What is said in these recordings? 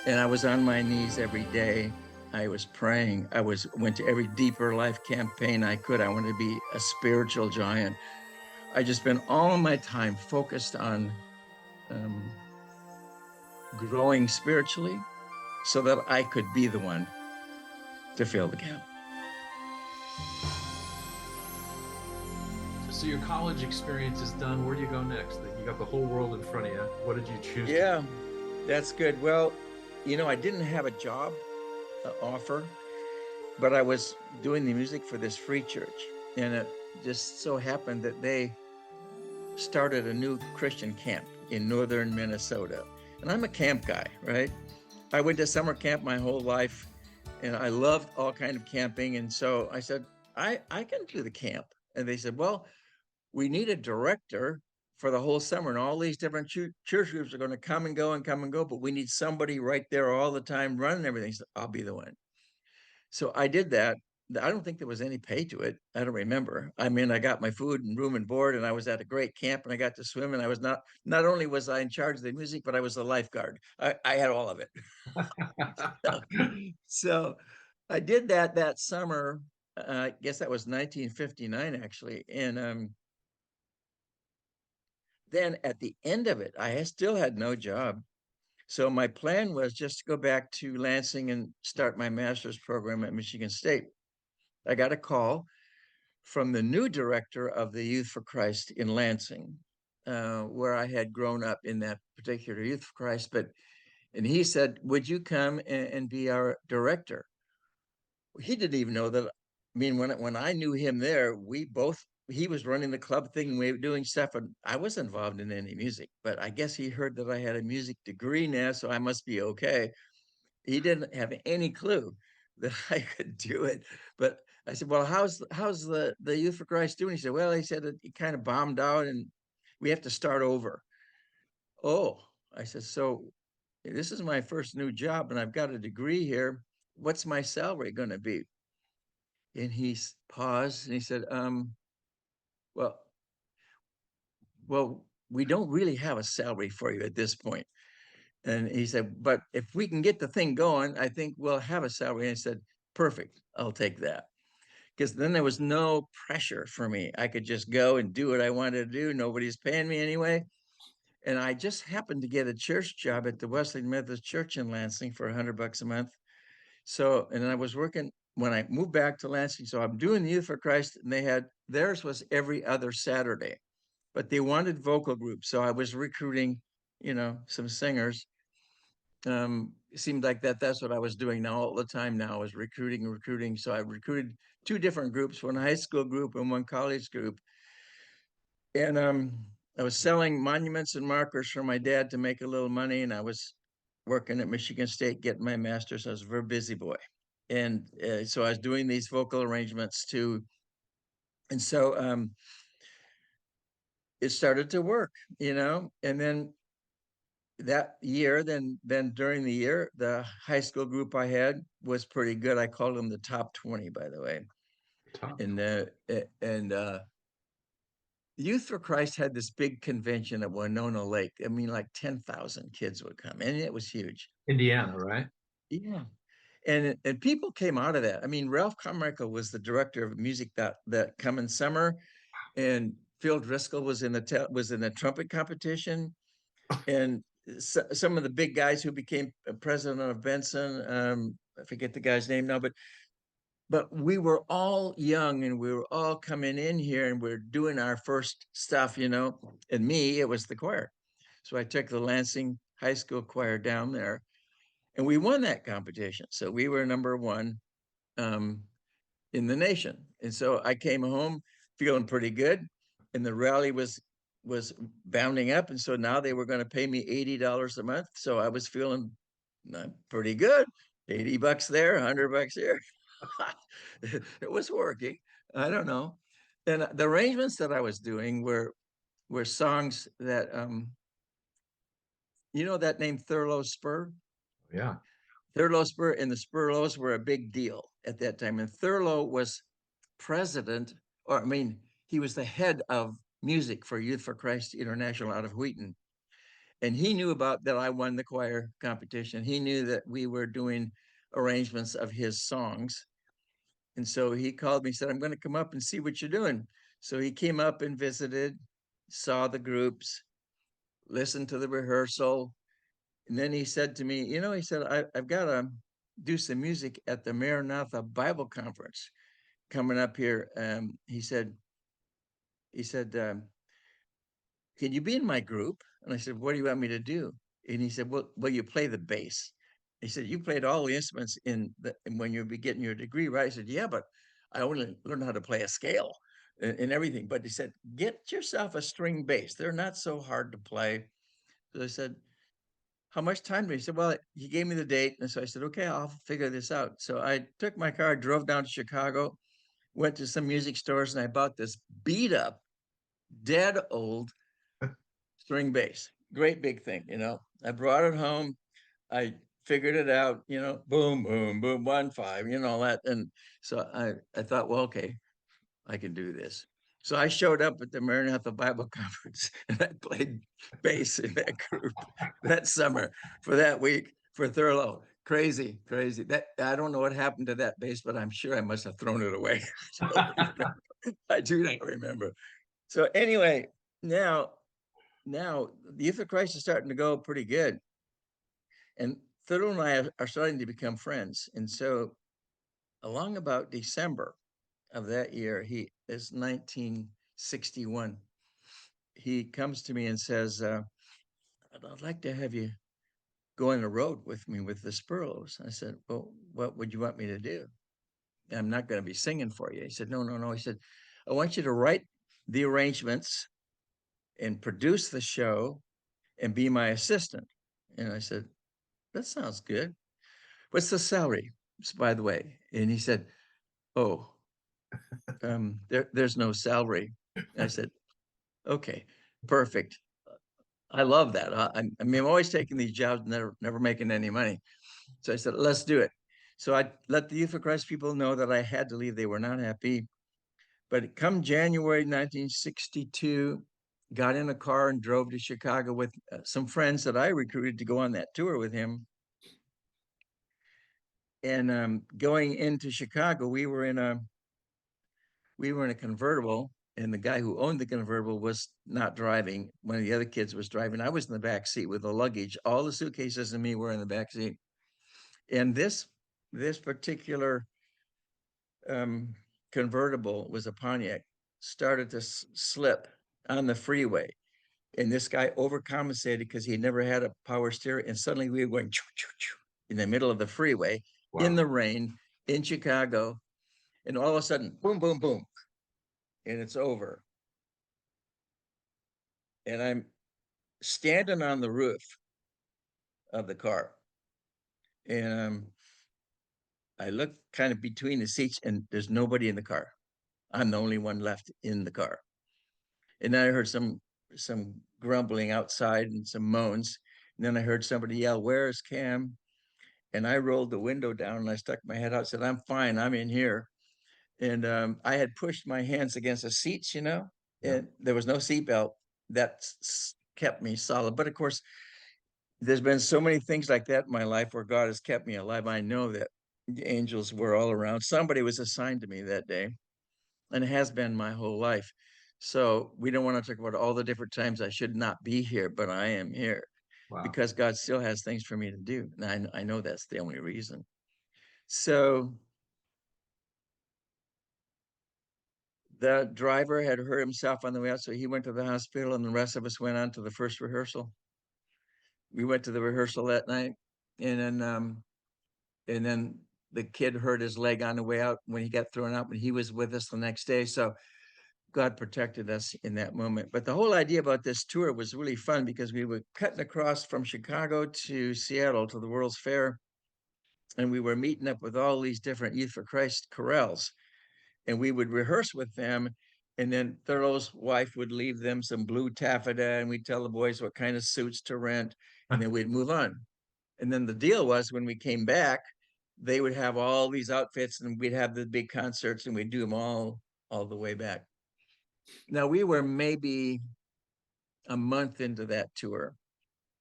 And I was on my knees every day. I was praying. Went to every deeper life campaign I could. I wanted to be a spiritual giant. I just spent all of my time focused on um, growing spiritually so that I could be the one to fill the gap. So your college experience is done. Where do you go next? You got the whole world in front of you. What did you choose to Yeah, that's good. Well, I didn't have a job offer, but I was doing the music for this free church. And it just so happened that they started a new Christian camp in northern Minnesota. And I'm a camp guy, right? I went to summer camp my whole life and I loved all kind of camping. And so I said, I can do the camp. And they said, well, we need a director for the whole summer, and all these different church groups are going to come and go and come and go, but we need somebody right there all the time running everything. So I'll be the one. So I did that. I don't think there was any pay to it. I don't remember. I mean, I got my food and room and board, and I was at a great camp, and I got to swim, and I was not only was I in charge of the music, but I was the lifeguard. I had all of it. so, so I did that summer. I guess that was 1959, actually, and then at the end of it, I still had no job. So my plan was just to go back to Lansing and start my master's program at Michigan State. I got a call from the new director of the Youth for Christ in Lansing, where I had grown up in that particular Youth for Christ. And he said, "Would you come and be our director?" He didn't even know that. I mean, when I knew him there, we both he was running the club thing, we were doing stuff, and I wasn't involved in any music. But I guess he heard that I had a music degree now, so I must be okay. He didn't have any clue that I could do it. But I said, "Well, how's the Youth for Christ doing?" He said, "Well," he said, "it kind of bombed out, and we have to start over." Oh, I said, "So this is my first new job, and I've got a degree here. What's my salary going to be?" And he paused and he said, well, we don't really have a salary for you at this point." And he said, "But if we can get the thing going, I think we'll have a salary." And I said, "Perfect, I'll take that." Because then there was no pressure for me. I could just go and do what I wanted to do. Nobody's paying me anyway. And I just happened to get a church job at the Wesleyan Methodist Church in Lansing for $100 a month. So, and I was working when I moved back to Lansing. So I'm doing the Youth for Christ, and theirs was every other Saturday, but they wanted vocal groups. So I was recruiting, some singers. It seemed like that's what I was doing now all the time now, is recruiting. So I recruited two different groups, one high school group and one college group. And I was selling monuments and markers for my dad to make a little money, and I was working at Michigan State getting my master's. I was a very busy boy. And so I was doing these vocal arrangements too. And so it started to work, and then that year, then during the year, the high school group I had was pretty good. I called them the top 20, by the way. top And 20? Youth for Christ had this big convention at Winona Lake. I mean, like 10,000 kids would come, and it was huge. Indiana, right? Yeah. And people came out of that. I mean, Ralph Carmichael was the director of music that coming summer, and Phil Driscoll was in the trumpet competition, and some of the big guys who became president of Benson. I forget the guy's name now, but we were all young and we were all coming in here and we're doing our first stuff, And me, it was the choir. So I took the Lansing High School choir down there, and we won that competition. So we were number one um, in the nation. And so I came home feeling pretty good, and the rally was bounding up, and so now they were going to pay me $80 a month. So I was feeling pretty good. $80 there, $100 here. It was working. I don't know. And the arrangements that I was doing were songs that that name Thurlow Spur. Yeah. Thurlow Spur and the Spurlows were a big deal at that time. And Thurlow was president, or I mean, he was the head of music for Youth for Christ International out of Wheaton. And he knew about that I won the choir competition. He knew that we were doing arrangements of his songs. And so he called me, said, I'm going to come up and see what you're doing. So he came up and visited, saw the groups, listened to the rehearsal. And then he said to me, he said, I've got to do some music at the Maranatha Bible Conference coming up here. He said, can you be in my group? And I said, what do you want me to do? And he said, well, you play the bass. He said, you played all the instruments when you'll be getting your degree, right? I said, yeah, but I only learned how to play a scale and everything. But he said, get yourself a string bass. They're not so hard to play. So I said, how much time do he said, well, he gave me the date. And so I said, okay, I'll figure this out. So I took my car, drove down to Chicago, went to some music stores, and I bought this beat up, dead old string bass. Great big thing, I brought it home. I figured it out, boom, boom, boom, 1 5, all that. And so I thought, well, okay, I can do this. So I showed up at the Maranatha Bible Conference and I played bass in that group that summer for that week for Thurlow. Crazy, crazy. That I don't know what happened to that bass, but I'm sure I must have thrown it away. I do not remember. So anyway, now now the Youth of Christ is starting to go pretty good. And Thurlow and I are starting to become friends. And so along about December of that year, he is 1961. He comes to me and says, I'd like to have you go on the road with me with the Spurlows. I said, well, what would you want me to do? I'm not going to be singing for you. He said, no, no, no. He said, I want you to write the arrangements and produce the show and be my assistant. And I said, that sounds good. What's the salary, by the way? And he said, oh, there's no salary. And I said, okay, perfect. I love that. I'm always taking these jobs, never making any money. So I said, let's do it. So I let the Youth for Christ people know that I had to leave. They were not happy. But come January 1962, got in a car and drove to Chicago with some friends that I recruited to go on that tour with him. And going into Chicago, we were in a convertible, and the guy who owned the convertible was not driving. One of the other kids was driving. I was in the back seat with the luggage. All the suitcases and me were in the back seat. And this particular convertible was a Pontiac, started to slip on the freeway. And this guy overcompensated because he never had a power steering. And suddenly we were going choo, choo, choo, in the middle of the freeway, in Wow. the rain, in Chicago. And all of a sudden, boom, boom, boom. And it's over. And I'm standing on the roof of the car. And I look kind of between the seats, and there's nobody in the car. I'm the only one left in the car. And then I heard some grumbling outside and some moans. And then I heard somebody yell, "Where's Cam?" And I rolled the window down and I stuck my head out, said, "I'm fine, I'm in here." And I had pushed my hands against the seats, Yeah. and there was no seatbelt. That kept me solid. But of course, there's been so many things like that in my life where God has kept me alive. I know that the angels were all around. Somebody was assigned to me that day, and it has been my whole life. So we don't want to talk about all the different times I should not be here, but I am here Wow. because God still has things for me to do. And I know that's the only reason. So the driver had hurt himself on the way out, so he went to the hospital, and the rest of us went on to the first rehearsal. We went to the rehearsal that night, and then the kid hurt his leg on the way out when he got thrown out, but he was with us the next day. So God protected us in that moment. But the whole idea about this tour was really fun because we were cutting across from Chicago to Seattle to the World's Fair, and we were meeting up with all these different Youth for Christ chorales, and we would rehearse with them. And then Thurlow's wife would leave them some blue taffeta, and we'd tell the boys what kind of suits to rent, and then we'd move on. And then the deal was when we came back, they would have all these outfits, and we'd have the big concerts, and we'd do them all the way back. Now we were maybe a month into that tour,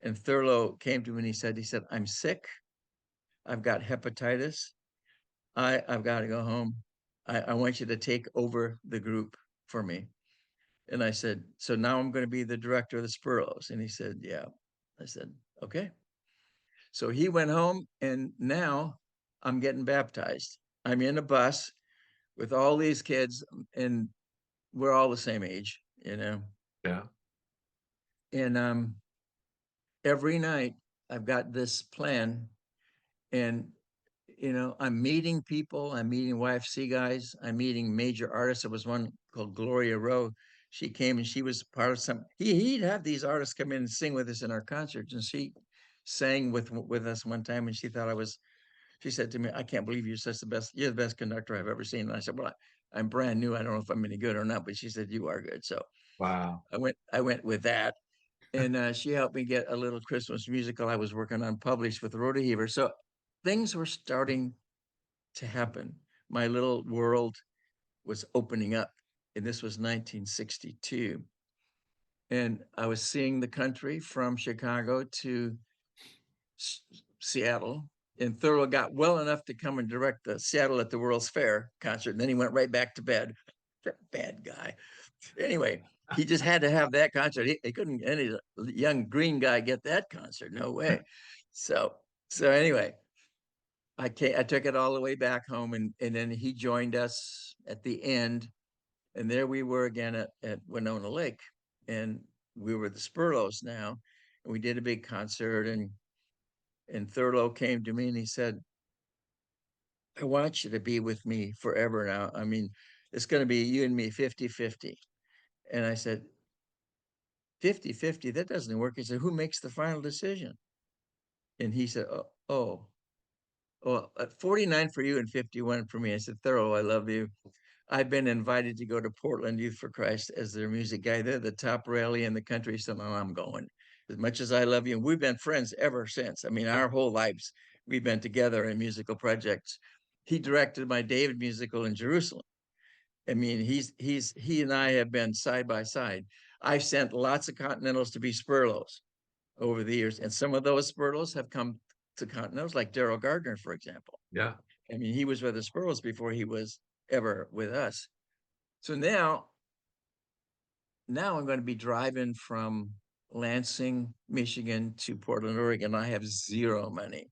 And Thurlow came to me and he said, I'm sick. I've got hepatitis. I've got to go home. I want you to take over the group for me. And I said, so now I'm going to be the director of the Spurlows. And he said, yeah. I said, okay. So he went home, and now I'm getting baptized. I'm in a bus with all these kids, and we're all the same age, you know. Yeah. And every night I've got this plan, and I'm meeting people. I'm meeting YFC guys. I'm meeting major artists. There was one called Gloria Rowe. She came and she was part of some. He'd have these artists come in and sing with us in our concerts, and she sang with us one time, and she thought I was. She said to me, "I can't believe you're such the best. You're the best conductor I've ever seen." And I said, "Well, I'm brand new. I don't know if I'm any good or not." But she said, "You are good." So Wow. I went with that, and she helped me get a little Christmas musical I was working on published with Rhoda Heaver. So things were starting to happen. My little world was opening up, and this was 1962. And I was seeing the country from Chicago to Seattle. And Thurlow got well enough to come and direct the Seattle at the World's Fair concert. And then he went right back to bed. Bad guy. Anyway, he just had to have that concert. He couldn't any young green guy get that concert. No way. So anyway, I took it all the way back home, and then he joined us at the end, and there we were again at Winona Lake, and we were the Spurlows now, and we did a big concert, and Thurlow came to me and he said, "I want you to be with me forever now. I mean, it's going to be you and me 50-50." And I said, 50-50, that doesn't work. He said, "Who makes the final decision?" And he said, oh, well, 49 for you and 51 for me. I said, "Thurlow, I love you. I've been invited to go to Portland Youth for Christ as their music guy. They're the top rally in the country, so now I'm going. As much as I love you, and we've been friends ever since. I mean, our whole lives, we've been together in musical projects. He directed my David musical in Jerusalem. I mean, he and I have been side by side. I've sent lots of Continentals to be Spurlows over the years, and some of those Spurlows have come to Continentals, like Daryl Gardner, for example. Yeah. I mean, he was with the Spurlows before he was ever with us. So now I'm going to be driving from Lansing, Michigan to Portland, Oregon. I have zero money.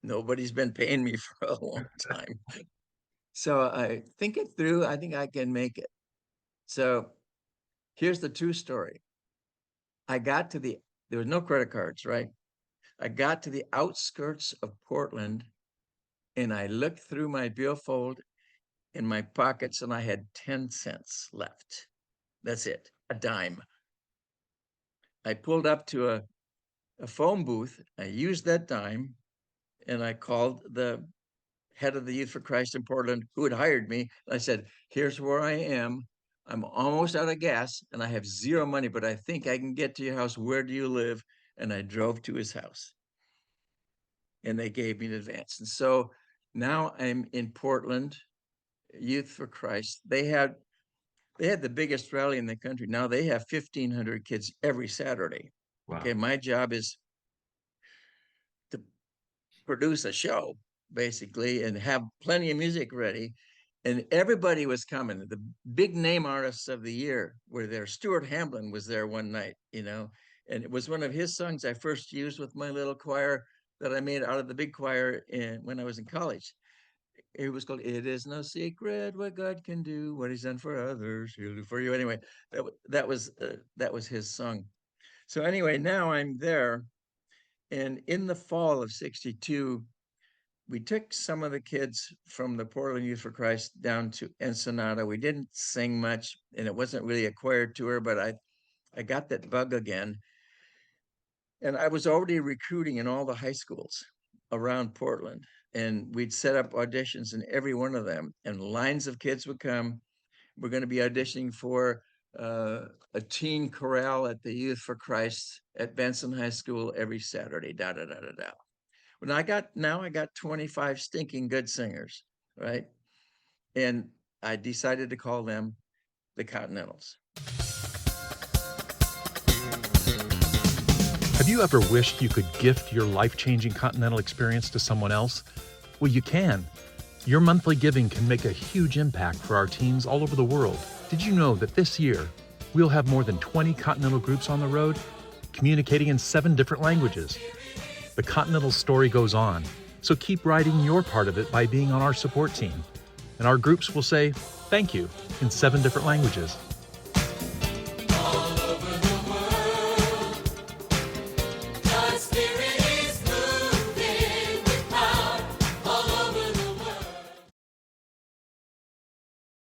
Nobody's been paying me for a long time. So I think it through. I think I can make it. So here's the true story. There was no credit cards, right? I got to the outskirts of Portland, and I looked through my billfold in my pockets, and I had 10 cents left. That's it, a dime. I pulled up to a phone booth. I used that dime, and I called the head of the Youth for Christ in Portland, who had hired me. I said, "Here's where I am. I'm almost out of gas, and I have zero money, but I think I can get to your house. Where do you live?" And I drove to his house, and they gave me an advance. And so now I'm in Portland, Youth for Christ. They had the biggest rally in the country. Now they have 1,500 kids every Saturday. Wow. Okay, my job is to produce a show, basically, and have plenty of music ready. And everybody was coming. The big name artists of the year were there. Stuart Hamblin was there one night, and it was one of his songs I first used with my little choir that I made out of the big choir when I was in college. It was called "It Is No Secret What God Can Do, What He's Done for Others, He'll Do for You." Anyway, that was his song. So anyway, now I'm there, and in the fall of '62, we took some of the kids from the Portland Youth for Christ down to Ensenada. We didn't sing much, and it wasn't really a choir tour, but I got that bug again. And I was already recruiting in all the high schools around Portland. And we'd set up auditions in every one of them, and lines of kids would come. We're going to be auditioning for a teen chorale at the Youth for Christ at Benson High School every Saturday, da da da da da. When I got 25 stinking good singers, right? And I decided to call them the Continentals. Have you ever wished you could gift your life-changing Continental experience to someone else? Well, you can. Your monthly giving can make a huge impact for our teams all over the world. Did you know that this year, we'll have more than 20 Continental groups on the road, communicating in 7 different languages? The Continental story goes on, so keep writing your part of it by being on our support team. And our groups will say, thank you, in 7 different languages.